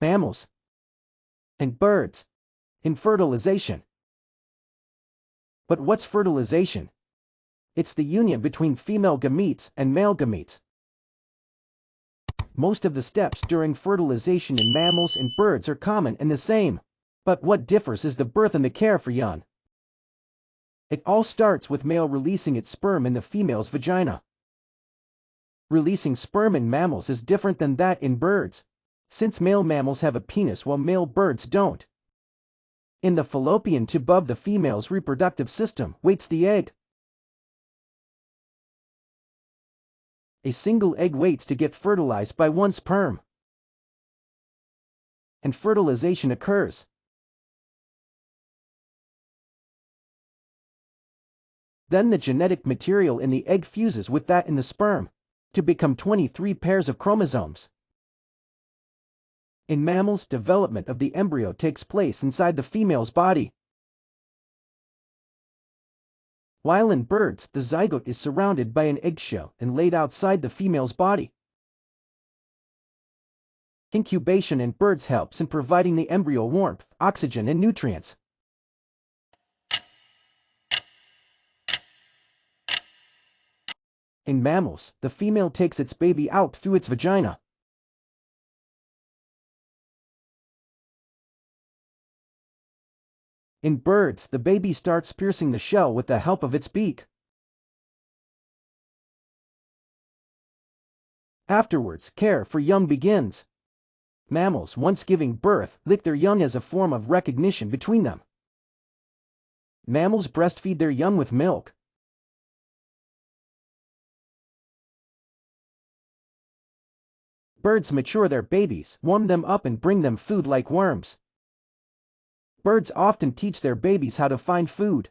mammals, and birds in fertilization. But what's fertilization? It's the union between female gametes and male gametes. Most of the steps during fertilization in mammals and birds are common and the same. But what differs is the birth and the care for young. It all starts with male releasing its sperm in the female's vagina. Releasing sperm in mammals is different than that in birds, since male mammals have a penis while male birds don't. In the fallopian tube of the female's reproductive system waits the egg. A single egg waits to get fertilized by one sperm. And fertilization occurs. Then the genetic material in the egg fuses with that in the sperm to become 23 pairs of chromosomes. In mammals, development of the embryo takes place inside the female's body, while in birds, the zygote is surrounded by an eggshell and laid outside the female's body. Incubation in birds helps in providing the embryo warmth, oxygen, and nutrients. In mammals, the female takes its baby out through its vagina. In birds, the baby starts piercing the shell with the help of its beak. Afterwards, care for young begins. Mammals, once giving birth, lick their young as a form of recognition between them. Mammals breastfeed their young with milk. Birds mature their babies, warm them up and bring them food like worms. Birds often teach their babies how to find food.